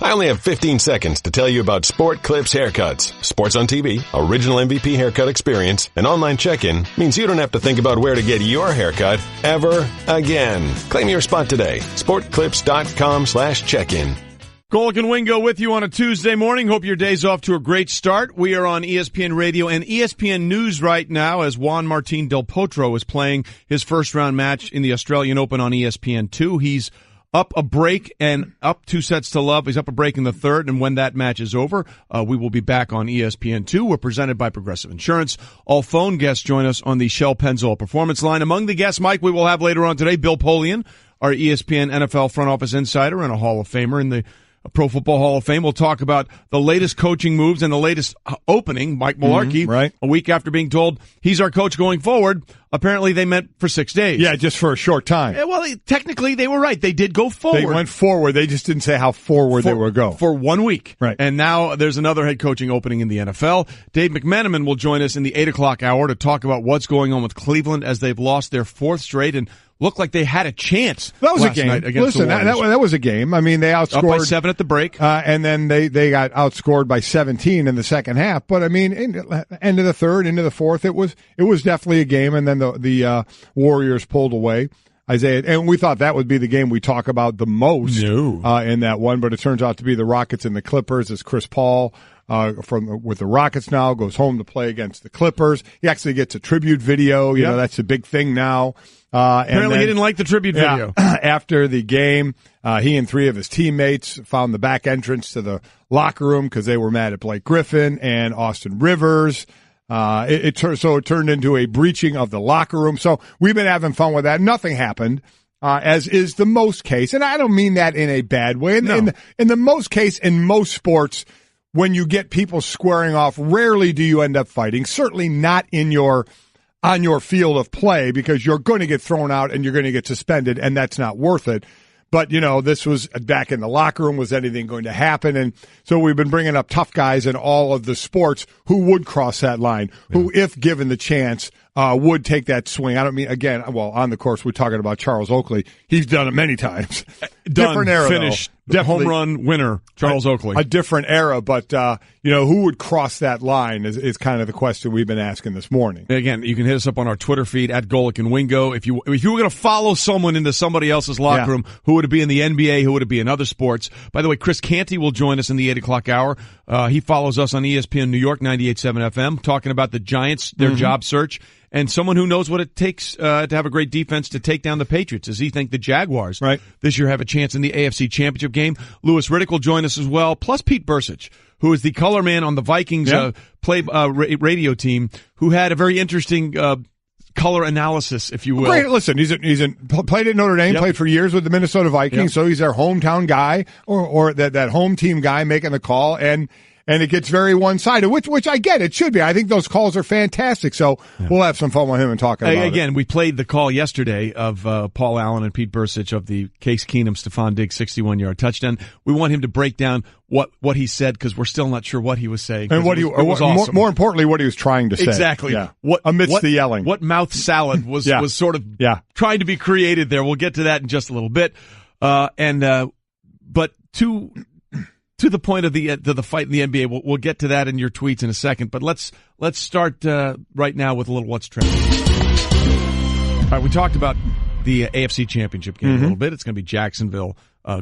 I only have 15 seconds to tell you about Sport Clips haircuts. Sports on TV, original MVP haircut experience, and online check-in means you don't have to think about where to get your haircut ever again. Claim your spot today. sportclips.com/check-in. Golic and Wingo with you on a Tuesday morning. Hope your day's off to a great start. We are on ESPN Radio and ESPN News right now as Juan Martín Del Potro is playing his first-round match in the Australian Open on ESPN2. He's up a break and up 2-0. He's up a break in the third, and when that match is over, we will be back on ESPN2. We're presented by Progressive Insurance. All phone guests join us on the Shell Pennzoil Performance Line. Among the guests, Mike, we will have later on today Bill Polian, our ESPN NFL front office insider and a Hall of Famer in the Pro Football Hall of Fame. We'll talk about the latest coaching moves and the latest opening, Mike Mularkey, right. A week after being told he's our coach going forward. Apparently they meant for 6 days. Yeah, just for a short time. Yeah, well, technically they were right. They did go forward. They went forward. They just didn't say how forward they would go. For 1 week. Right. And now there's another head coaching opening in the NFL. Dave McMenamin will join us in the 8 o'clock hour to talk about what's going on with Cleveland as they've lost their fourth straight and looked like they had a chance. That was a last game. Night against Listen, the Warriors. that was a game. I mean, they outscored up by 7 at the break, and then they got outscored by 17 in the second half. But I mean, end of the third, into the fourth, it was definitely a game. And then the Warriors pulled away. Isaiah, and we thought that would be the game we talk about the most in that one, but it turns out to be the Rockets and the Clippers. As Chris Paul with the Rockets now goes home to play against the Clippers. He actually gets a tribute video. You know, that's a big thing now. Apparently he didn't like the tribute video. After the game, he and 3 of his teammates found the back entrance to the locker room because they were mad at Blake Griffin and Austin Rivers. It turned into a breaching of the locker room. So we've been having fun with that. Nothing happened, as is the most case. And I don't mean that in a bad way. No. In the most case, in most sports, when you get people squaring off, rarely do you end up fighting. Certainly not on your field of play, because you're going to get thrown out and you're going to get suspended, and that's not worth it. But, you know, this was back in the locker room. Was anything going to happen? And so we've been bringing up tough guys in all of the sports who would cross that line, who, if given the chance, would take that swing. I don't mean, again, well, on the course, we're talking about Charles Oakley. He's done it many times. Different era, finished, home run winner, Charles Oakley. A different era, but, you know, who would cross that line is kind of the question we've been asking this morning. Again, you can hit us up on our Twitter feed at Golic and Wingo. If you were going to follow someone into somebody else's locker room, who would it be in the NBA? Who would it be in other sports? By the way, Chris Canty will join us in the 8 o'clock hour. He follows us on ESPN New York 98.7 FM, talking about the Giants, their job search, and someone who knows what it takes to have a great defense to take down the Patriots. Does he think the Jaguars this year have a chance in the AFC Championship game? Lewis Riddick will join us as well, plus Pete Burcich, who is the color man on the Vikings radio team, who had a very interesting color analysis, if you will. Great. Listen, he's played at Notre Dame, played for years with the Minnesota Vikings, so he's their hometown guy or that home team guy making the call, and it gets very one-sided, which I get. It should be. I think those calls are fantastic, so we'll have some fun with him and talking about it. Again, we played the call yesterday of Paul Allen and Pete Burcich of the Case Keenum, Stephon Diggs 61-yard touchdown. We want him to break down what he said, because we're still not sure what he was saying. And it was awesome. More importantly, what he was trying to say. Exactly. Yeah. Amidst the yelling. What mouth salad was sort of trying to be created there. We'll get to that in just a little bit. But to the point of the fight in the NBA, we'll get to that in your tweets in a second. But let's start right now with a little what's trending. All right, we talked about the AFC Championship game a little bit. It's going to be Jacksonville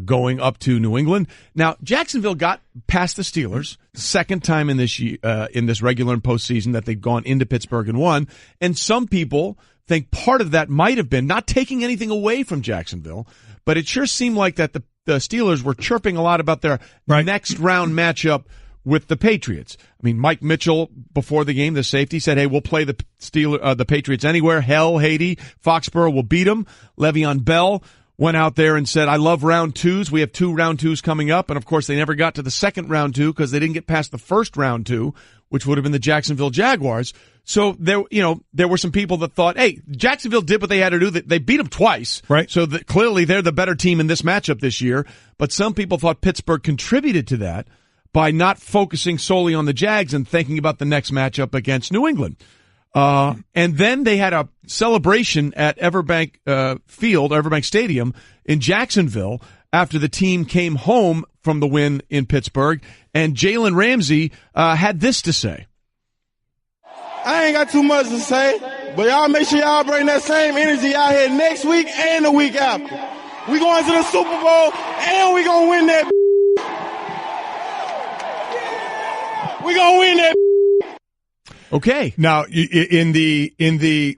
going up to New England. Now, Jacksonville got past the Steelers, the second time in this regular and postseason that they've gone into Pittsburgh and won. And some people think part of that might have been not taking anything away from Jacksonville, but it sure seemed like that the Steelers were chirping a lot about their next round matchup with the Patriots. I mean, Mike Mitchell, before the game, the safety, said, hey, we'll play the Patriots anywhere. Hell, Haiti, Foxborough will beat them. Le'Veon Bell went out there and said, I love round twos. We have 2 round twos coming up. And, of course, they never got to the second round 2 because they didn't get past the first round 2, which would have been the Jacksonville Jaguars. So there were some people that thought, hey, Jacksonville did what they had to do. They beat them twice. Right. So clearly they're the better team in this matchup this year. But some people thought Pittsburgh contributed to that by not focusing solely on the Jags and thinking about the next matchup against New England. And then they had a celebration at Everbank Stadium in Jacksonville after the team came home from the win in Pittsburgh, and Jalen Ramsey had this to say. I ain't got too much to say, but y'all make sure y'all bring that same energy out here next week and the week after. We going to the Super Bowl, and we going to win that. We going to win that. Okay. Now, in the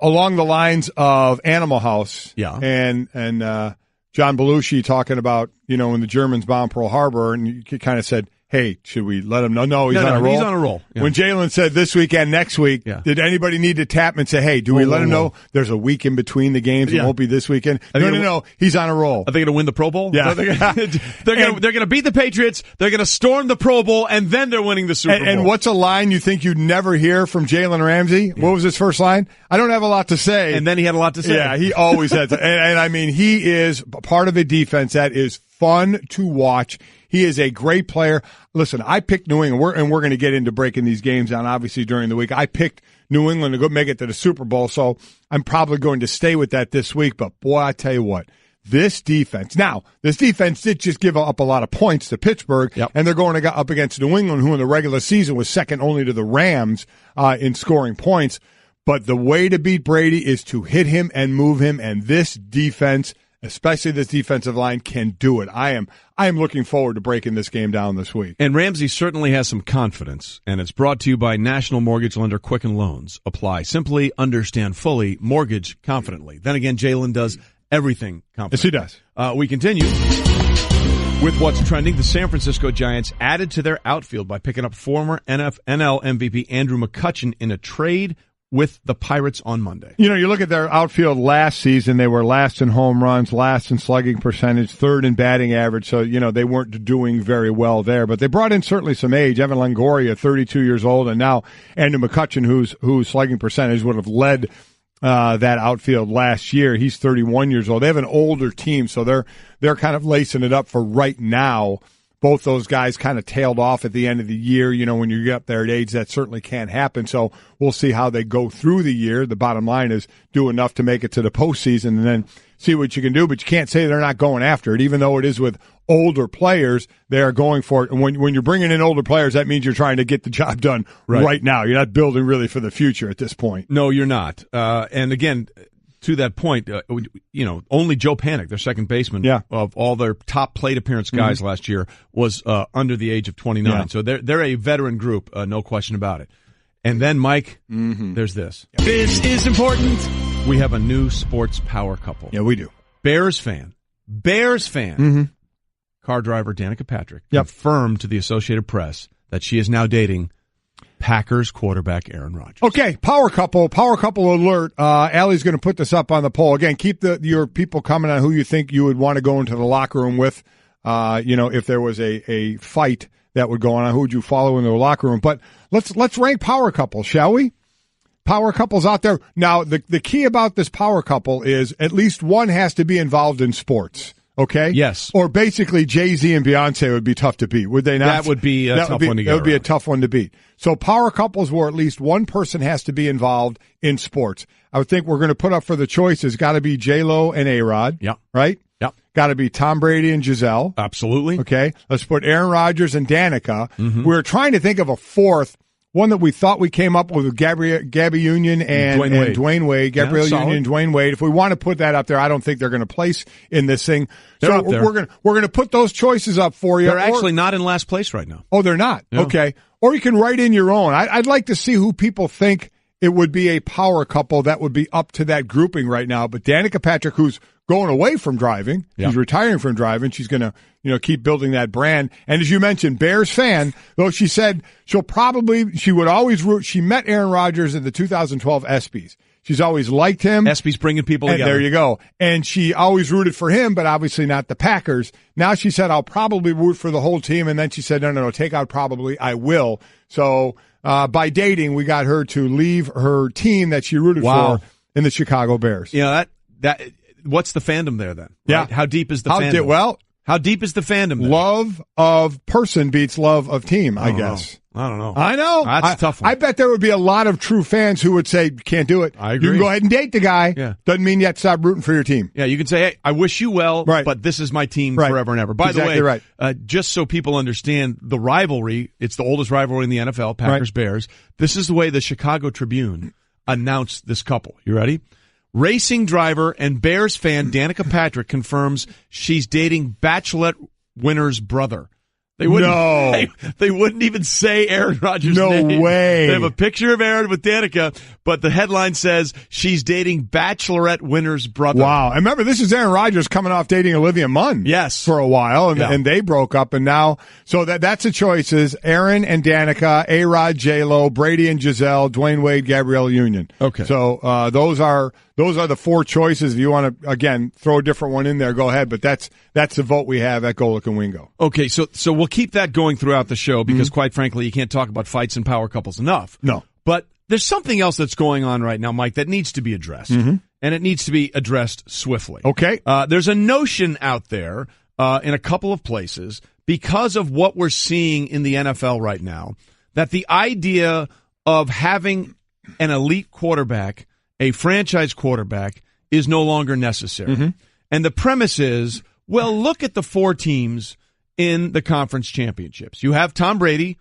along the lines of Animal House, and John Belushi talking about, when the Germans bombed Pearl Harbor, and you kind of said, hey, should we let him know? No, he's on a roll. He's on a roll. Yeah. When Jalen said this weekend, next week, did anybody need to tap him and say, hey, do we let him know there's a week in between the games? It won't be this weekend. No. He's on a roll. Are they going to win the Pro Bowl? Yeah. They're going to beat the Patriots. They're going to storm the Pro Bowl, and then they're winning the Super Bowl. And what's a line you think you'd never hear from Jalen Ramsey? Yeah. What was his first line? I don't have a lot to say. And then he had a lot to say. Yeah, he always had to. And I mean, he is part of a defense that is fun to watch. He is a great player. Listen, I picked New England, and we're going to get into breaking these games down, obviously, during the week. I picked New England to go make it to the Super Bowl, so I'm probably going to stay with that this week. But, boy, I tell you what, this defense did just give up a lot of points to Pittsburgh, and they're going up against New England, who in the regular season was second only to the Rams in scoring points. But the way to beat Brady is to hit him and move him, and this defense, especially this defensive line, can do it. I am looking forward to breaking this game down this week. And Ramsey certainly has some confidence, and it's brought to you by National Mortgage Lender Quicken Loans. Apply simply, understand fully, mortgage confidently. Then again, Jalen does everything confidently. Yes, he does. We continue with what's trending. The San Francisco Giants added to their outfield by picking up former NL MVP Andrew McCutchen in a trade with the Pirates on Monday. You look at their outfield last season, they were last in home runs, last in slugging percentage, third in batting average, so, they weren't doing very well there. But they brought in certainly some age. Evan Longoria, 32 years old, and now Andrew McCutchen, whose slugging percentage would have led that outfield last year. He's 31 years old. They have an older team, so they're kind of lacing it up for right now. Both those guys kind of tailed off at the end of the year. When you get up there at age, that certainly can't happen. So we'll see how they go through the year. The bottom line is do enough to make it to the postseason and then see what you can do. But you can't say they're not going after it. Even though it is with older players, they are going for it. And when you're bringing in older players, that means you're trying to get the job done right now. You're not building really for the future at this point. No, you're not. And again, to that point, only Joe Panik, their second baseman, of all their top plate appearance guys last year, was under the age of 29. Yeah. So they're a veteran group, no question about it. And then, Mike, there's this. This is important. We have a new sports power couple. Yeah, we do. Bears fan, car driver Danica Patrick confirmed to the Associated Press that she is now dating Packers quarterback Aaron Rodgers. Okay, power couple alert. Allie's going to put this up on the poll. Again, keep your people coming on who you think you would want to go into the locker room with. If there was a fight that would go on, who would you follow in the locker room? But let's rank power couples, shall we? Power couples out there. Now, the key about this power couple is at least one has to be involved in sports. Okay? Yes. Or basically Jay-Z and Beyonce would be tough to beat, would they not? That would be a tough one to get That would be a around. tough one to beat. So power couples where at least one person has to be involved in sports. I would think we're going to put up for the choice has got to be J-Lo and A-Rod. Yeah. Right? Yep. Got to be Tom Brady and Giselle. Absolutely. Okay. Let's put Aaron Rodgers and Danica. We're trying to think of a fourth. One that we thought we came up with Gabby Union and Dwayne Wade. Gabrielle Union and Dwayne Wade. If we want to put that up there, I don't think they're going to place in this thing. They're so up there. we're going to put those choices up for you. They're actually not in last place right now. Oh, they're not? Yeah. Okay. Or you can write in your own. I'd like to see who people think it would be a power couple that would be up to that grouping right now. But Danica Patrick, who's going away from driving, she's retiring from driving. She's going to, keep building that brand. And as you mentioned, Bears fan, though she said she would always root. She met Aaron Rodgers in the 2012 ESPYs. She's always liked him. ESPYs bringing people together. There you go. And she always rooted for him, but obviously not the Packers. Now she said, I'll probably root for the whole team. And then she said, no, take out probably. I will. So by dating, we got her to leave her team that she rooted for in the Chicago Bears. That what's the fandom there then? Right? Yeah. How deep is the fandom? How deep is the fandom there? Love of person beats love of team, I guess. I don't know. I know. That's a tough one. I bet there would be a lot of true fans who would say, can't do it. I agree. You can go ahead and date the guy. Yeah. Doesn't mean you have to stop rooting for your team. Yeah, you can say, hey, I wish you well, right. but this is my team forever and ever. By exactly the way, right. Just so people understand the rivalry, it's the oldest rivalry in the NFL, Packers-Bears. This is the way the Chicago Tribune announced this couple. You ready? Racing driver and Bears fan Danica Patrick confirms she's dating Bachelorette winner's brother. They wouldn't even say Aaron Rodgers' name. No way. They have a picture of Aaron with Danica, but the headline says she's dating Bachelorette winner's brother. Wow. And remember, this is Aaron Rodgers coming off dating Olivia Munn. Yes. For a while, and they broke up, and now, so that's the choices. Aaron and Danica, A-Rod, J-Lo, Brady and Giselle, Dwayne Wade, Gabrielle Union. Okay. So those are the four choices. If you want to, again, throw a different one in there, go ahead. But that's the vote we have at Golic and Wingo. Okay, so we'll keep that going throughout the show because, quite frankly, you can't talk about fights and power couples enough. No. But there's something else that's going on right now, Mike, that needs to be addressed. And it needs to be addressed swiftly. Okay. There's a notion out there in a couple of places because of what we're seeing in the NFL right now that the idea of having an elite quarterback, a franchise quarterback, is no longer necessary. And the premise is, well, look at the four teams in the conference championships. You have Tom Brady,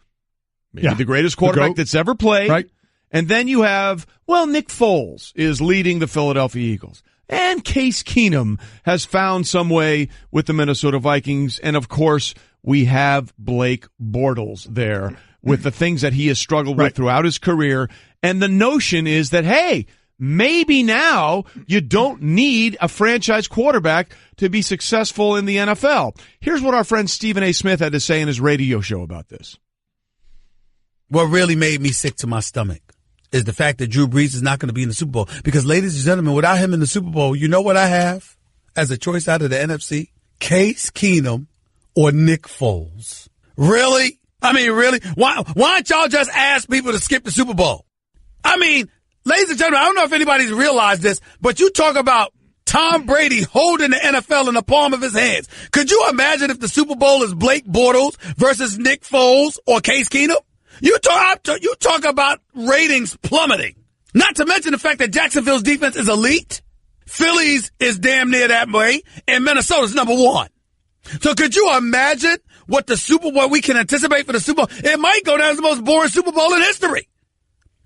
maybe the greatest quarterback that's ever played. Right. And then you have, well, Nick Foles is leading the Philadelphia Eagles. And Case Keenum has found some way with the Minnesota Vikings. And, of course, we have Blake Bortles there with the things that he has struggled with throughout his career. And the notion is that, hey, maybe now you don't need a franchise quarterback to be successful in the NFL. Here's what our friend Stephen A. Smith had to say in his radio show about this. What really made me sick to my stomach is the fact that Drew Brees is not going to be in the Super Bowl. Because, ladies and gentlemen, without him in the Super Bowl, you know what I have as a choice out of the NFC? Case Keenum or Nick Foles. Really? I mean, really? Why don't y'all just ask people to skip the Super Bowl? I mean, ladies and gentlemen, I don't know if anybody's realized this, but you talk about Tom Brady holding the NFL in the palm of his hands. Could you imagine if the Super Bowl is Blake Bortles versus Nick Foles or Case Keenum? You talk about ratings plummeting. Not to mention the fact that Jacksonville's defense is elite. Philly's is damn near that way, and Minnesota's number one. So could you imagine what the Super Bowl we can anticipate for the Super Bowl? It might go down as the most boring Super Bowl in history.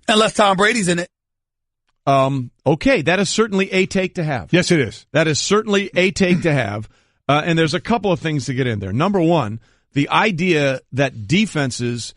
Unless Tom Brady's in it. Okay, that is certainly a take to have. Yes, it is. That is certainly a take to have. And there's a couple of things to get in there. Number one, the idea that defenses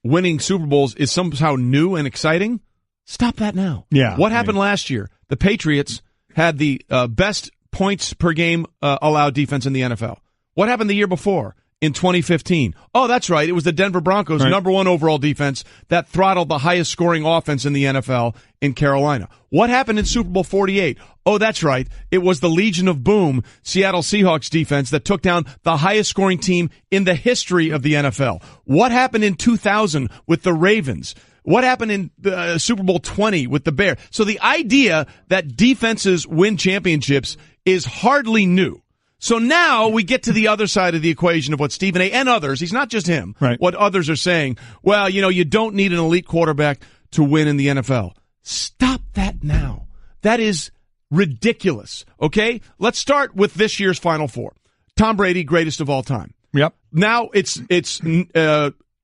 winning Super Bowls is somehow new and exciting. Stop that now. Yeah. What happened last year? The Patriots had the best points per game allowed defense in the NFL. What happened the year before? In 2015. Oh, that's right. It was the Denver Broncos' number one overall defense that throttled the highest scoring offense in the NFL in Carolina. What happened in Super Bowl 48? Oh, that's right. It was the Legion of Boom, Seattle Seahawks defense that took down the highest scoring team in the history of the NFL. What happened in 2000 with the Ravens? What happened in Super Bowl 20 with the Bears? So the idea that defenses win championships is hardly new. So now we get to the other side of the equation of what Stephen A. and others, he's not just him, what others are saying. Well, you don't need an elite quarterback to win in the NFL. Stop that now. That is ridiculous. Okay? Let's start with this year's Final Four. Tom Brady, greatest of all time. Yep. Now it's Nick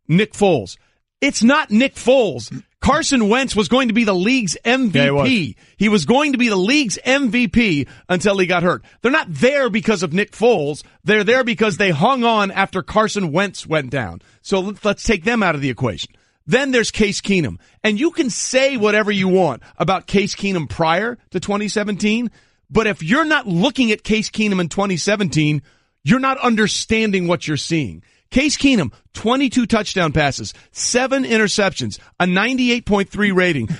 Foles. It's not Nick Foles. Carson Wentz was going to be the league's MVP. He was going to be the league's MVP until he got hurt. They're not there because of Nick Foles. They're there because they hung on after Carson Wentz went down. So let's take them out of the equation. Then there's Case Keenum. And you can say whatever you want about Case Keenum prior to 2017, but if you're not looking at Case Keenum in 2017, you're not understanding what you're seeing. Case Keenum, 22 touchdown passes, 7 interceptions, a 98.3 rating,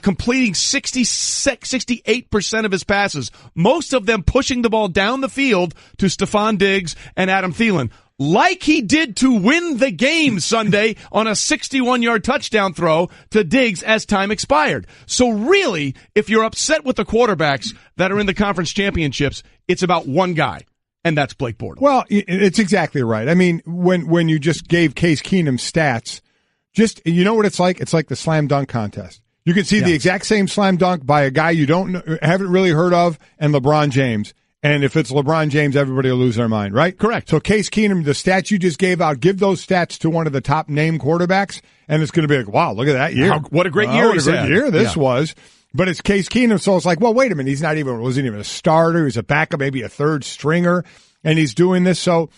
completing 68% of his passes, most of them pushing the ball down the field to Stephon Diggs and Adam Thielen, like he did to win the game Sunday on a 61-yard touchdown throw to Diggs as time expired. So really, if you're upset with the quarterbacks that are in the conference championships, it's about one guy. and that's Blake Bortles. Well, it's exactly right. I mean, when you just gave Case Keenum stats, you know what it's like? It's like the slam dunk contest. You can see the exact same slam dunk by a guy you haven't really heard of, and LeBron James. And if it's LeBron James, everybody will lose their mind, right? Correct. So Case Keenum, the stats you just gave out, give those stats to one of the top name quarterbacks, and it's going to be like, wow, look at that year. What a great year What a great year this was. But it's Case Keenum, so it's like, well, wait a minute. Wasn't even a starter. He was a backup, maybe a third stringer, and he's doing this. So,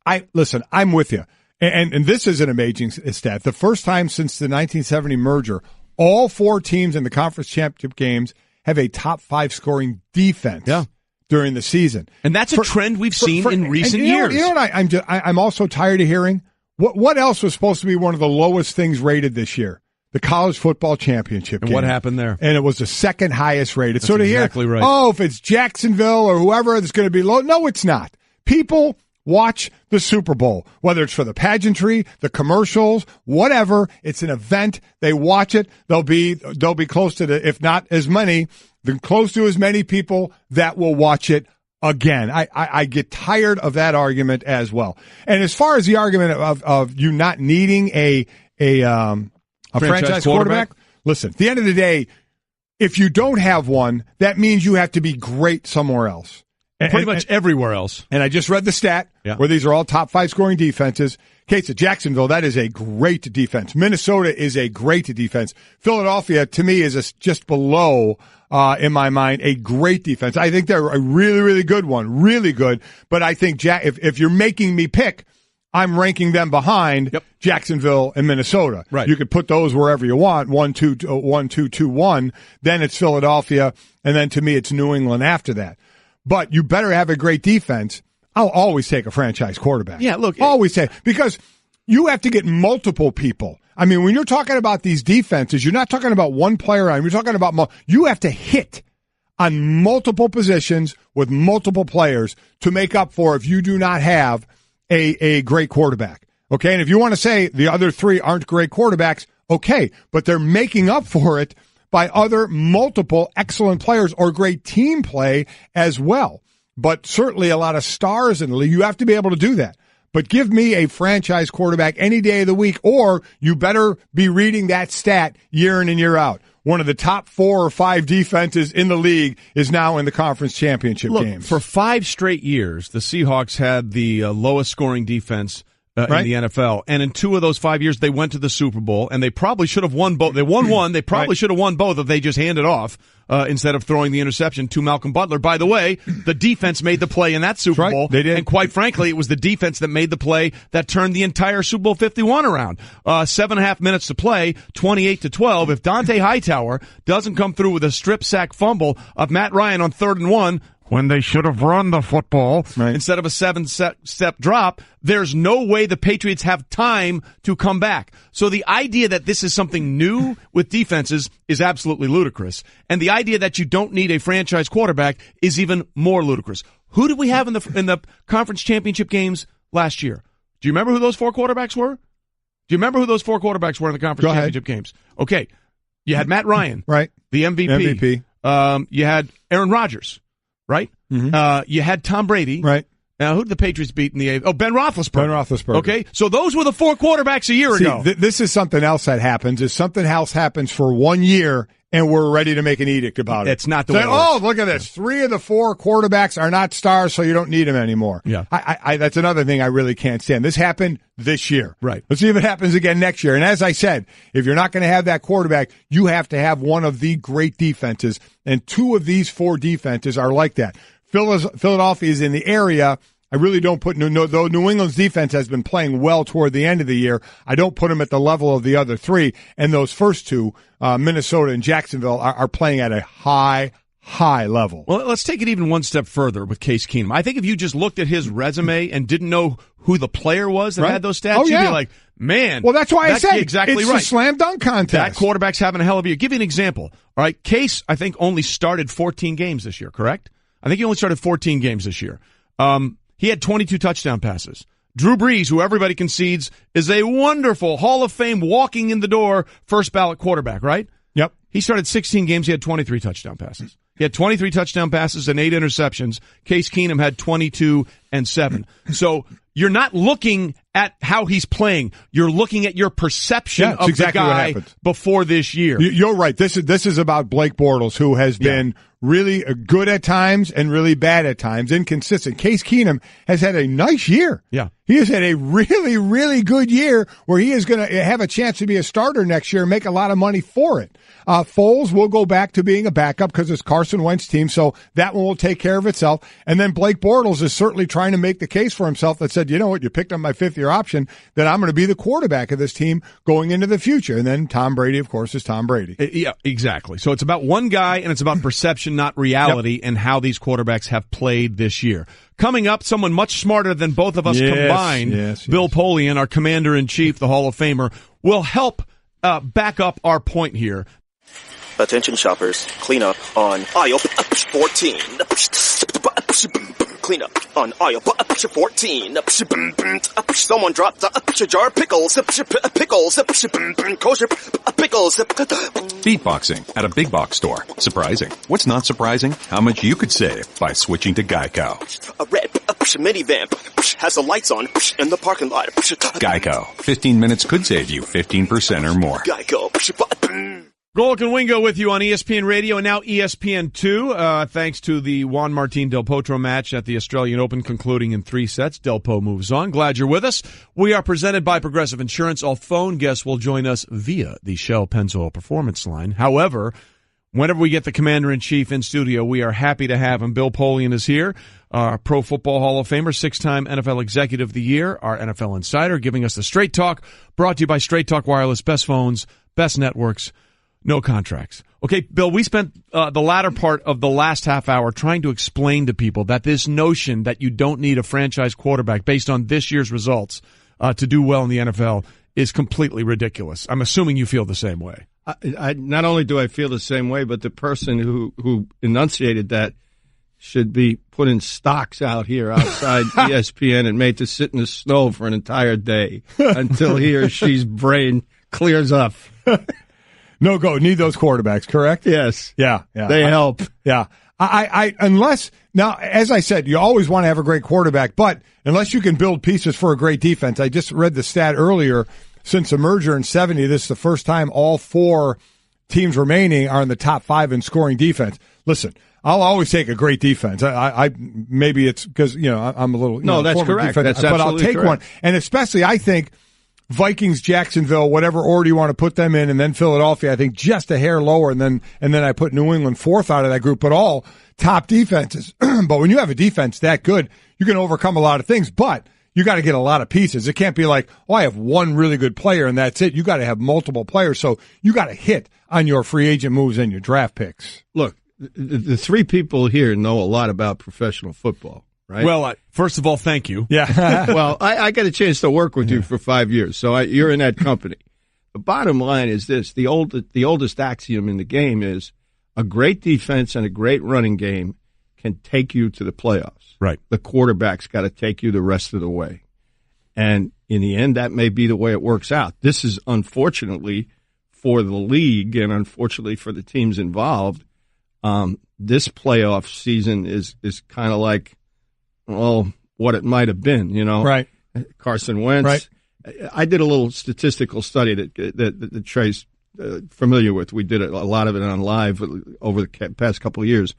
I'm with you. And this is an amazing stat. The first time since the 1970 merger, all 4 teams in the conference championship games have a top 5 scoring defense during the season. And that's a trend we've seen in recent years. You know what I'm also tired of hearing? What else was supposed to be one of the lowest things rated this year? The college football championship game. And what happened there? And it was the second highest rated. That's exactly right. Oh, if it's Jacksonville or whoever, it's going to be low. No, it's not. People watch the Super Bowl, whether it's for the pageantry, the commercials, whatever. It's an event. They watch it. They'll be close to if not as many, then close to as many people that will watch it again. I get tired of that argument as well. And as far as the argument of you not needing a franchise quarterback, listen, at the end of the day, if you don't have one, that means you have to be great somewhere else. Pretty much everywhere else. And I just read the stat where these are all top 5 scoring defenses. Case of Jacksonville, that is a great defense. Minnesota is a great defense. Philadelphia, to me, is just below, in my mind, a great defense. I think they're a really, really good one. Really good. But I think if you're making me pick, I'm ranking them behind Jacksonville and Minnesota. Right. You could put those wherever you want, 1, 2, 1, 2, 2, 1. Then it's Philadelphia, and then to me it's New England after that. But you better have a great defense. I'll always take a franchise quarterback. Yeah, look. Always take, because you have to get multiple people. I mean, when you're talking about these defenses, you're not talking about one player. You're talking about you have to hit on multiple positions with multiple players to make up for if you do not have a great quarterback. Okay, and if you want to say the other 3 aren't great quarterbacks, okay, but they're making up for it by other multiple excellent players or great team play as well. But certainly a lot of stars in the league. You have to be able to do that. But give me a franchise quarterback any day of the week, or you better be reading that stat year in and year out. One of the top 4 or 5 defenses in the league is now in the conference championship games. For 5 straight years, the Seahawks had the lowest scoring defense in the NFL. And in 2 of those 5 years, they went to the Super Bowl, and they probably should have won both. They won one. They probably should have won both if they just handed off instead of throwing the interception to Malcolm Butler. By the way, the defense made the play in that Super Bowl. They did. And quite frankly, it was the defense that made the play that turned the entire Super Bowl 51 around. 7.5 minutes to play, 28-12. If Dante Hightower doesn't come through with a strip sack fumble of Matt Ryan on 3rd and 1, when they should have run the football instead of a 7-step drop, there's no way the Patriots have time to come back. So the idea that this is something new with defenses is absolutely ludicrous. And the idea that you don't need a franchise quarterback is even more ludicrous. Who did we have in the conference championship games last year? Do you remember who those 4 quarterbacks were? Do you remember who those 4 quarterbacks were in the conference championship games? Okay. You had Matt Ryan, the MVP. You had Aaron Rodgers. Right? Mm-hmm. You had Tom Brady. Right. Now, who did the Patriots beat in the AFC? Oh, Ben Roethlisberger. Ben Roethlisberger. Okay, so those were the 4 quarterbacks a year ago. This is something else that happens. Is something else happens for 1 year, and we're ready to make an edict about it. It's not the way it works. Oh, look at this. 3 of the 4 quarterbacks are not stars, so you don't need them anymore. Yeah. I that's another thing I really can't stand. This happened this year. Right. Let's see if it happens again next year. And as I said, if you're not going to have that quarterback, you have to have one of the great defenses, and 2 of these 4 defenses are like that. Philadelphia is in the area. I really don't put, though New England's defense has been playing well toward the end of the year, I don't put them at the level of the other 3. And those first 2, Minnesota and Jacksonville, are playing at a high level. Well, let's take it even one step further with Case Keenum. I think if you just looked at his resume and didn't know who the player was that had those stats, you'd be like, man. Well, that's why I said exactly it's right. a slam dunk contest. That quarterback's having a hell of a year. Give you an example. All right, Case, I think, only started 14 games this year, correct? I think he only started 14 games this year. He had 22 touchdown passes. Drew Brees, who everybody concedes is a wonderful Hall of Fame walking in the door first ballot quarterback, right? Yep. He started 16 games. He had 23 touchdown passes. He had 23 touchdown passes and 8 interceptions. Case Keenum had 22 and 7. So you're not looking at how he's playing. You're looking at your perception of exactly the guy before this year. You're right. This is about Blake Bortles, who has been really good at times and really bad at times, inconsistent. Case Keenum has had a nice year. Yeah. He has had a really, really good year where he is going to have a chance to be a starter next year and make a lot of money for it. Foles will go back to being a backup because it's Carson Wentz's team, so that one will take care of itself. And then Blake Bortles is certainly trying to make the case for himself that said, you know what, you picked up my fifth-year option, that I'm going to be the quarterback of this team going into the future. And then Tom Brady, of course, is Tom Brady. Yeah, exactly. So it's about one guy, and it's about perception, not reality, and how these quarterbacks have played this year. Coming up, someone much smarter than both of us combined, Bill Polian, our commander-in-chief, the Hall of Famer, will help back up our point here. Attention shoppers, clean up on aisle 14. Clean up on aisle 14. Someone dropped a jar of pickles. Kosher pickles. Beatboxing at a big box store. Surprising. What's not surprising? How much you could save by switching to Geico. A red minivan has the lights on in the parking lot. Geico. 15 minutes could save you 15% or more. Geico. Golic and Wingo with you on ESPN Radio and now ESPN2. Thanks to the Juan Martín Del Potro match at the Australian Open concluding in 3 sets. Del Po moves on. Glad you're with us. We are presented by Progressive Insurance. All phone guests will join us via the Shell Pennzoil Performance line. However, whenever we get the Commander-in-Chief in studio, we are happy to have him. Bill Polian is here, our Pro Football Hall of Famer, 6-time NFL Executive of the Year, our NFL Insider, giving us the Straight Talk, brought to you by Straight Talk Wireless, best phones, best networks, no contracts. Okay, Bill, we spent the latter part of the last half hour trying to explain to people that this notion that you don't need a franchise quarterback based on this year's results to do well in the NFL is completely ridiculous. I'm assuming you feel the same way. I not only do I feel the same way, but the person who enunciated that should be put in stocks out here outside ESPN and made to sit in the snow for an entire day until he or she's brain clears up. No go. Need those quarterbacks, correct? Yes. Yeah. They help. Yeah. Unless, now, as I said, you always want to have a great quarterback, but unless you can build pieces for a great defense, I just read the stat earlier, since the merger in 70, this is the first time all 4 teams remaining are in the top 5 in scoring defense. Listen, I'll always take a great defense. I maybe it's because, I'm a little, that's correct. That's but I'll take correct. one. And especially, I think, Vikings, Jacksonville, whatever order you want to put them in, and then Philadelphia, I think just a hair lower, and then I put New England 4th out of that group, but all top defenses. But when you have a defense that good, you can overcome a lot of things, but you got to get a lot of pieces. It can't be like, I have one really good player and that's it. You got to have multiple players, so you got to hit on your free agent moves and your draft picks. Look, the 3 people here know a lot about professional football. Right? Well, first of all, thank you. Yeah. Well, I got a chance to work with you for 5 years, so you're in that company. The bottom line is this: the oldest axiom in the game is a great defense and a great running game can take you to the playoffs. Right. The quarterback's got to take you the rest of the way, and in the end, that may be the way it works out. This is unfortunately for the league and unfortunately for the teams involved. This playoff season is kind of like, well, what it might have been, Right. Carson Wentz. Right. I did a little statistical study that Trey's familiar with. We did a lot of it on live over the past couple of years,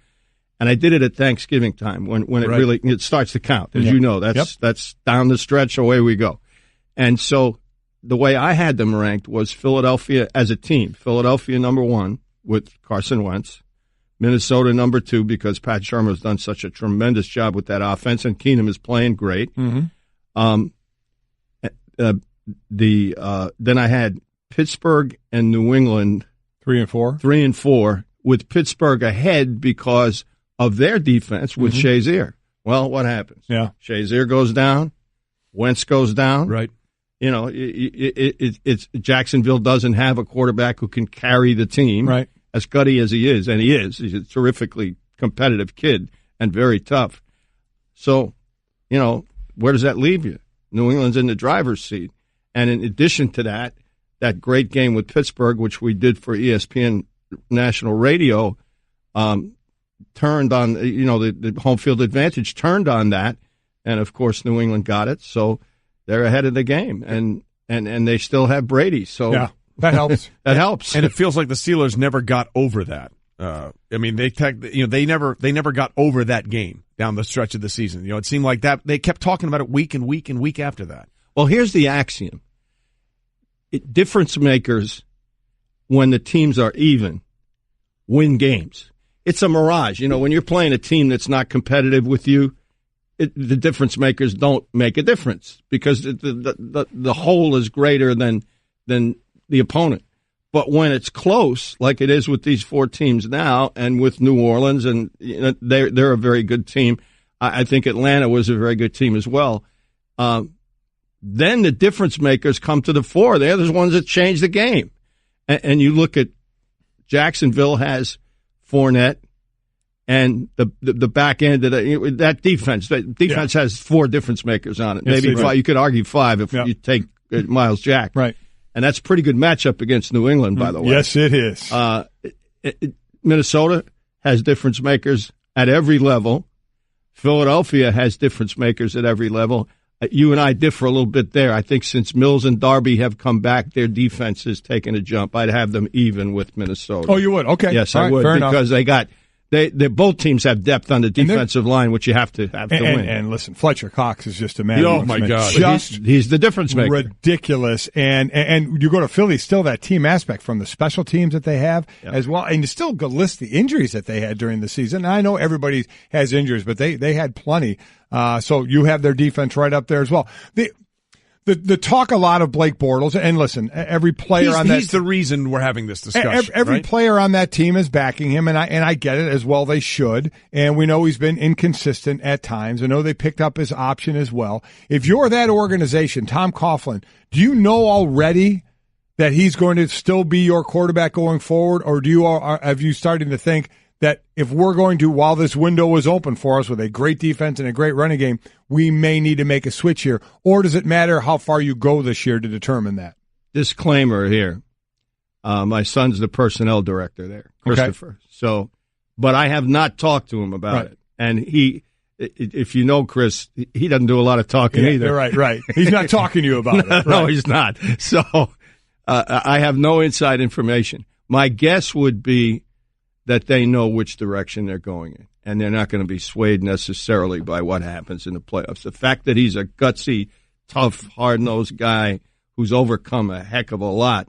and I did it at Thanksgiving time when it really it starts to count. As you know, that's down the stretch, away we go. And so the way I had them ranked was Philadelphia as a team. Philadelphia number 1 with Carson Wentz. Minnesota number 2 because Pat Shermer has done such a tremendous job with that offense, and Keenum is playing great. Mm-hmm. Then I had Pittsburgh and New England 3 and 4. 3 and 4 with Pittsburgh ahead because of their defense with Shazier. Well, what happens? Yeah, Shazier goes down, Wentz goes down. Right. It's Jacksonville doesn't have a quarterback who can carry the team. Right. As gutty as he is, and he is, he's a terrifically competitive kid and very tough. So, where does that leave you? New England's in the driver's seat. And in addition to that great game with Pittsburgh, which we did for ESPN National Radio, turned on, the home field advantage turned on that. And, of course, New England got it. So they're ahead of the game. And they still have Brady. So yeah, that helps. That helps. And it feels like the Steelers never got over that. They never got over that game down the stretch of the season. It seemed like that they kept talking about it week and week and week after that. Well, here's the axiom. Difference makers, when the teams are even, win games. It's a mirage. When you're playing a team that's not competitive with you, the difference makers don't make a difference because the whole is greater than the opponent. But when it's close, like it is with these 4 teams now, and with New Orleans, and they're a very good team. I think Atlanta was a very good team as well. Then the difference makers come to the fore. They're the ones that change the game. And you look at Jacksonville has Fournette, and the back end of that defense. That defense has 4 difference makers on it. Maybe 5. You could argue 5 if you take Miles Jack. Right. And that's a pretty good matchup against New England, by the way. Yes, it is. Minnesota has difference makers at every level. Philadelphia has difference makers at every level. You and I differ a little bit there. I think since Mills and Darby have come back, their defense has taken a jump. I'd have them even with Minnesota. Oh, you would? Okay. Yes, I would, because they both teams have depth on the defensive line, which you have to win. And listen, Fletcher Cox is just a man. Oh my God, he's the difference maker. Ridiculous. And you go to Philly, still that team aspect from the special teams that they have as well, and you still go list the injuries that they had during the season. I know everybody has injuries, but they had plenty. So you have their defense right up there as well. The talk a lot of Blake Bortles, and listen, every player he's the reason we're having this discussion. Every right? player on that team is backing him, and I get it as well. They should, and we know he's been inconsistent at times. I know they picked up his option as well. If you're that organization, Tom Coughlin, do you know already that he's going to still be your quarterback going forward, or have you starting to think that if we're going to, while this window is open for us with a great defense and a great running game, we may need to make a switch here? Or does it matter how far you go this year to determine that? Disclaimer here. My son's the personnel director there, Christopher. Okay. So, but I have not talked to him about it. And if you know Chris, he doesn't do a lot of talking either. Right. He's not talking to you about it. Right. No, he's not. So I have no inside information. My guess would be that they know which direction they're going in, and they're not going to be swayed necessarily by what happens in the playoffs. The fact that he's a gutsy, tough, hard-nosed guy who's overcome a heck of a lot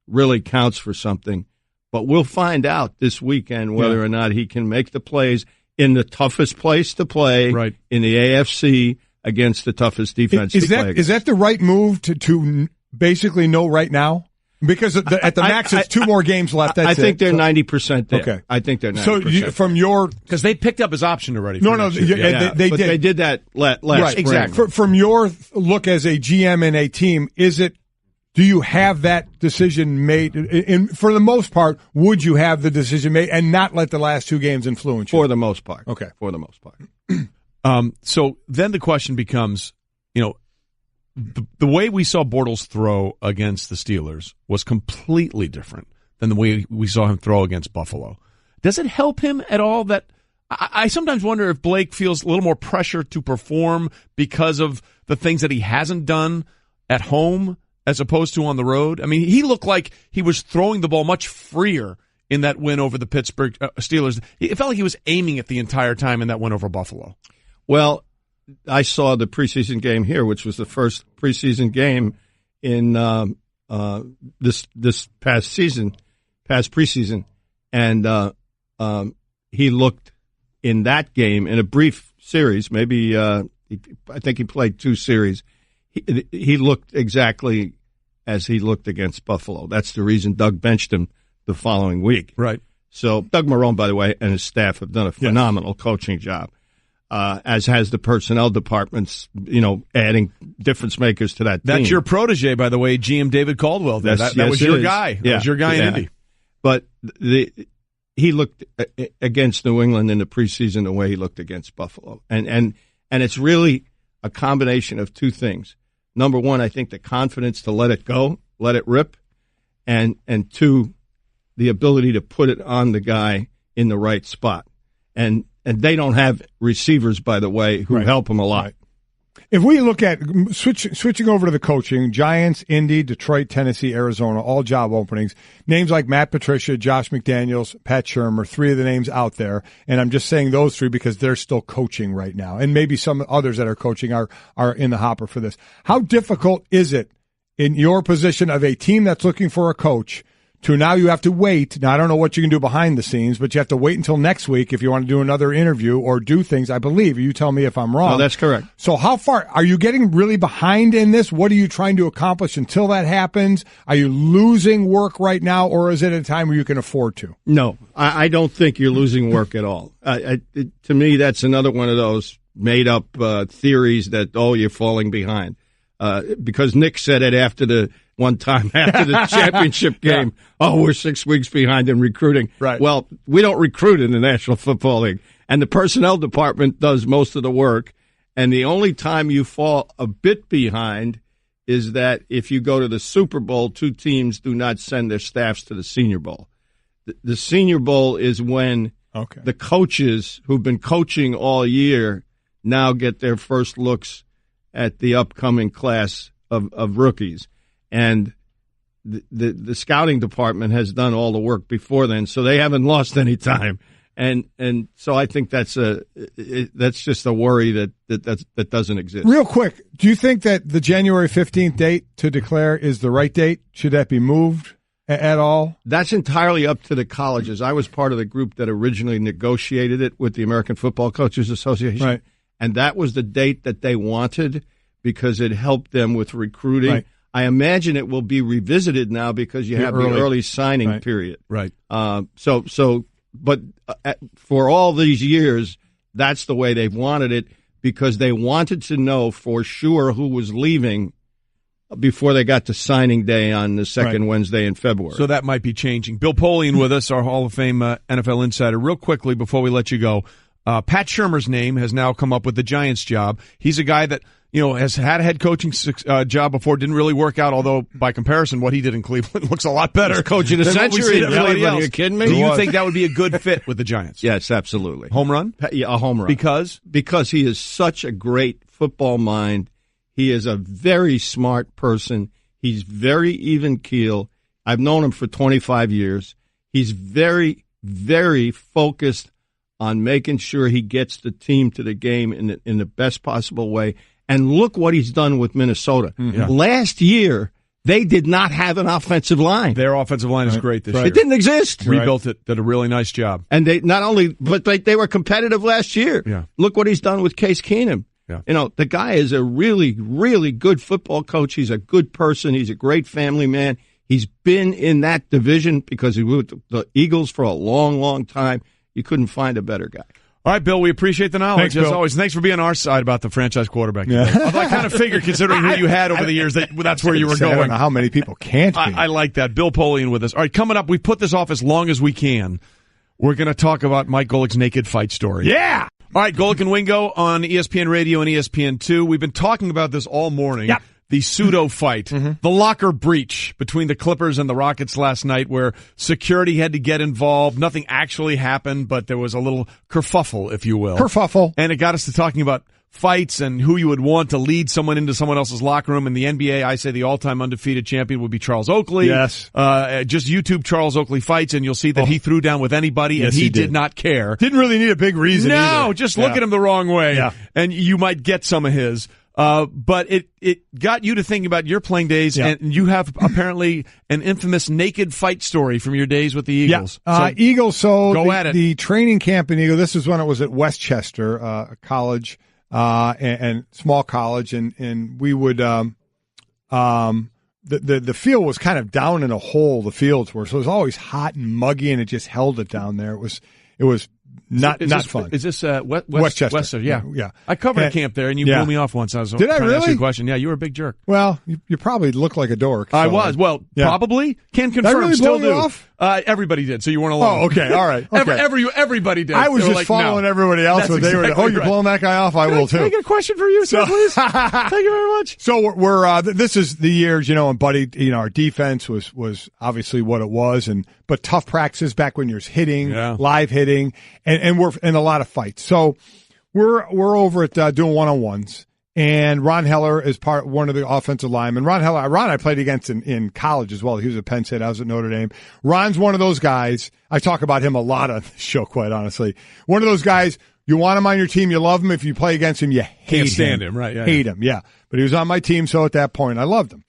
really counts for something. But we'll find out this weekend whether or not he can make the plays in the toughest place to play in the AFC against the toughest defense to play against. Is that the right move to basically know right now? Because at the max, it's 2 more games left. I think they're 90% there. Okay. I think they're 90%. So because they picked up his option already. They did. They did that last spring. Exactly. From your look as a GM and a team, do you have that decision made? And for the most part, would you have the decision made and not let the last 2 games influence you? For the most part. Okay. For the most part. So then the question becomes, the way we saw Bortles throw against the Steelers was completely different than the way we saw him throw against Buffalo. Does it help him at all that I sometimes wonder if Blake feels a little more pressure to perform because of the things that he hasn't done at home as opposed to on the road? I mean, he looked like he was throwing the ball much freer in that win over the Pittsburgh Steelers. It felt like he was aiming it the entire time in that win over Buffalo. Well, I saw the preseason game here, which was the first preseason game in this past preseason, and he looked in that game in a brief series. Maybe I think he played 2 series. He looked exactly as he looked against Buffalo. That's the reason Doug benched him the following week. Right. So Doug Marrone, by the way, and his staff have done a phenomenal coaching job. As has the personnel departments, adding difference makers to that team. That's your protege, by the way, GM David Caldwell. That was your guy. That was your guy in Indy. But he looked against New England in the preseason the way he looked against Buffalo. And it's really a combination of 2 things. Number 1, I think the confidence to let it go, let it rip, and 2, the ability to put it on the guy in the right spot. and they don't have receivers, by the way, who help them a lot. Right. If we look at switching over to the coaching, Giants, Indy, Detroit, Tennessee, Arizona, all job openings, names like Matt Patricia, Josh McDaniels, Pat Shurmur, 3 of the names out there. And I'm just saying those 3 because they're still coaching right now. And maybe some others that are coaching are in the hopper for this. How difficult is it in your position of a team that's looking for a coach to now you have to wait? Now, I don't know what you can do behind the scenes, but you have to wait until next week if you want to do another interview or do things, I believe. You tell me if I'm wrong. No, that's correct. So how far are you getting really behind in this? What are you trying to accomplish until that happens? Are you losing work right now, or is it a time where you can afford to? No, I don't think you're losing work at all. To me, that's another one of those made-up theories that, you're falling behind. Because Nick said it after the championship game. We're 6 weeks behind in recruiting. Right. Well, we don't recruit in the National Football League, and the personnel department does most of the work. And the only time you fall a bit behind is that if you go to the Super Bowl, 2 teams do not send their staffs to the Senior Bowl. The Senior Bowl is when the coaches who've been coaching all year now get their first looks at the upcoming class of rookies. And the scouting department has done all the work before then, so they haven't lost any time. And so I think that's just a worry that doesn't exist. Real quick, do you think that the January 15th date to declare is the right date? Should that be moved at all? That's entirely up to the colleges. I was part of the group that originally negotiated it with the American Football Coaches Association. Right. And that was the date that they wanted because it helped them with recruiting. Right. I imagine it will be revisited now because you have the early signing period. Right. But for all these years, that's the way they've wanted it because they wanted to know for sure who was leaving before they got to signing day on the second Wednesday in February. So that might be changing. Bill Polian with us, our Hall of Fame NFL insider. Real quickly before we let you go, Pat Shurmur's name has now come up with the Giants job. He's a guy that has had a head coaching job before, didn't really work out, although by comparison, what he did in Cleveland looks a lot better. He's coaching a century in Cleveland. Are you kidding me? Do you think that would be a good fit with the Giants? Yes, absolutely. Home run? Yeah, a home run. Because he is such a great football mind. He is a very smart person. He's very even keel. I've known him for 25 years. He's very, very focused on making sure he gets the team to the game in the best possible way. And look what he's done with Minnesota. Mm-hmm. Last year, they did not have an offensive line. Their offensive line is great this year. It didn't exist. Rebuilt it, did a really nice job. And they not only, but they were competitive last year. Yeah. Look what he's done with Case Keenum. Yeah. The guy is a really, really good football coach. He's a good person. He's a great family man. He's been in that division because he was with the Eagles for a long, long time. You couldn't find a better guy. All right, Bill, we appreciate the knowledge, Thanks, as always. Thanks for being on our side about the franchise quarterback. Yeah. Although I kind of figured, considering who you had over the years, that's where you were going. I don't know how many people can't be. I like that. Bill Polian with us. All right, coming up, we put this off as long as we can. We're going to talk about Mike Golic's naked fight story. Yeah! All right, Golic and Wingo on ESPN Radio and ESPN2. We've been talking about this all morning. Yep. The pseudo fight, the locker breach between the Clippers and the Rockets last night where security had to get involved. Nothing actually happened, but there was a little kerfuffle, if you will. Kerfuffle. And it got us to talking about fights and who you would want to lead someone into someone else's locker room. In the NBA, I say the all-time undefeated champion would be Charles Oakley. Yes. Just YouTube Charles Oakley fights, and you'll see that he threw down with anybody, and he did not care. Didn't really need a big reason either. Just look at him the wrong way, and you might get some of his. But it got you to think about your playing days, and you have apparently an infamous naked fight story from your days with the Eagles. Yeah. Eagles, go at it. The training camp in Eagle, this is when it was at Westchester, a college, and small college, and we would, the field was kind of down in a hole, the fields were, so it was always hot and muggy, and it just held it down there. It was not fun. Is this Westchester? Yeah. I covered a camp there, and you blew me off once. I was Did I trying to ask you really? a question. Yeah, you were a big jerk. Well, you probably look like a dork. I so. was. Well, probably. Can confirm. Did I really Still blow you do. off? Everybody did, so you weren't alone. Oh, okay. All right. Okay. Everybody did. I was They were just like, following no. everybody else. That's But they exactly were, you're right. blowing that guy off? I will, too. Can I get a question for you, sir, please? Thank you very much. So we're this is the years, and Buddy, our defense was obviously what it was, and but tough practices back when you're hitting, live hitting, and we're in a lot of fights. So we're over at doing one-on-ones. And Ron Heller is one of the offensive linemen. Ron I played against in college as well. He was at Penn State. I was at Notre Dame. Ron's one of those guys. I talk about him a lot on the show, quite honestly. One of those guys, you want him on your team, you love him. If you play against him, you hate him. Can't stand him, right? Hate him, yeah. But he was on my team, so at that point, I loved him.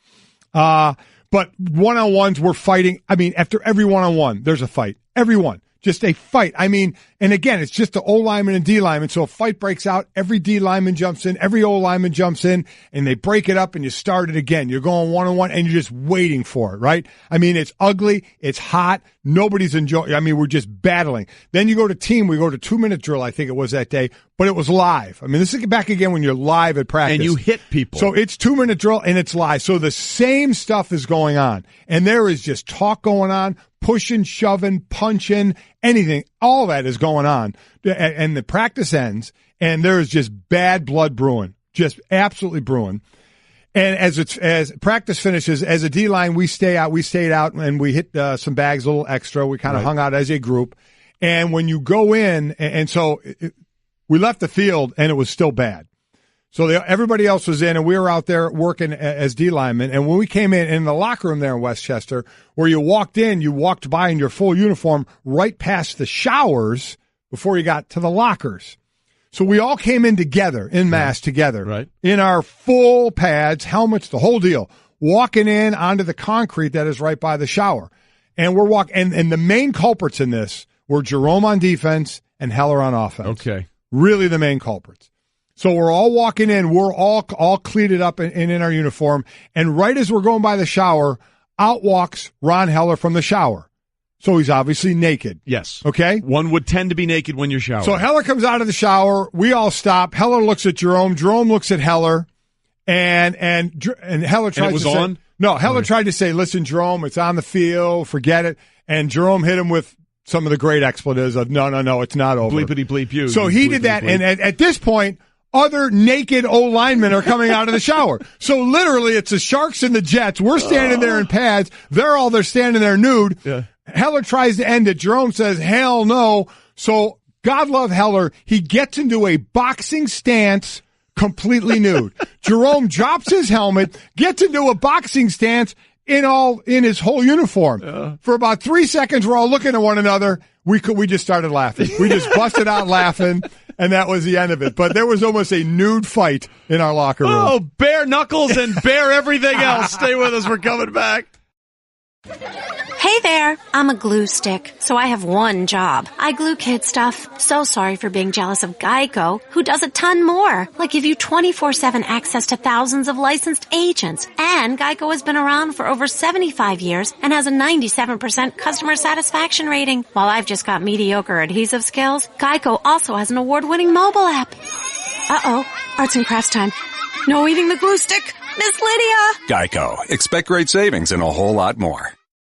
But one-on-ones, we're fighting. I mean, after every one-on-one, there's a fight. Everyone. Just a fight. I mean, and again, it's just the O lineman and D lineman. So a fight breaks out, every D lineman jumps in, every O lineman jumps in, and they break it up and you start it again. You're going one-on-one and you're just waiting for it, right? I mean, it's ugly. It's hot. Nobody's enjoying. I mean, we're just battling. Then you go to team. We go to 2-minute drill, I think it was that day, but it was live. I mean, this is back again when you're live at practice. And you hit people. So it's 2-minute drill and it's live. So the same stuff is going on. And there is just talk going on, pushing, shoving, punching, anything. All that is going on. And the practice ends and there is just bad blood brewing. Just absolutely brewing. And as practice finishes, as a D-line, we stayed out and we hit some bags a little extra. We kind of hung out as a group. And when you go in, so we left the field and it was still bad. So everybody else was in and we were out there working as D-linemen. And when we came in the locker room there in Westchester, where you walked by in your full uniform right past the showers before you got to the lockers. So we all came in together, in mass together, right, in our full pads, helmets, the whole deal, walking in onto the concrete that is right by the shower. And we're walking, and the main culprits in this were Jerome on defense and Heller on offense. Okay. Really the main culprits. So we're all walking in, we're all cleated up and in our uniform, and right as we're going by the shower, out walks Ron Heller from the shower. So he's obviously naked. Yes. Okay? One would tend to be naked when you're showering. So Heller comes out of the shower. We all stop. Heller looks at Jerome. Jerome looks at Heller. And Heller tried to say... on? No, Heller tried to say, listen, Jerome, it's on the field. Forget it. And Jerome hit him with some of the great expletives of, no, it's not over. Bleepity bleep you. So he did that. And at this point, other naked old linemen are coming out of the shower. So literally, it's the Sharks and the Jets. We're standing there in pads. They're standing there nude. Yeah. Heller tries to end it. Jerome says, hell no. So God love Heller. He gets into a boxing stance completely nude. Jerome drops his helmet, gets into a boxing stance in his whole uniform. For about 3 seconds, we're all looking at one another. We just started laughing. We just busted out laughing, and that was the end of it. But there was almost a nude fight in our locker room. Oh, bare knuckles and bare everything else. Stay with us. We're coming back. Hey there, I'm a glue stick, so I have one job. I glue kid stuff. So sorry for being jealous of Geico, who does a ton more, like give you 24/7 access to thousands of licensed agents. And Geico has been around for over 75 years and has a 97% customer satisfaction rating. While I've just got mediocre adhesive skills, Geico also has an award-winning mobile app. Uh-oh, arts and crafts time. No eating the glue stick. Miss Lydia! Geico. Expect great savings and a whole lot more.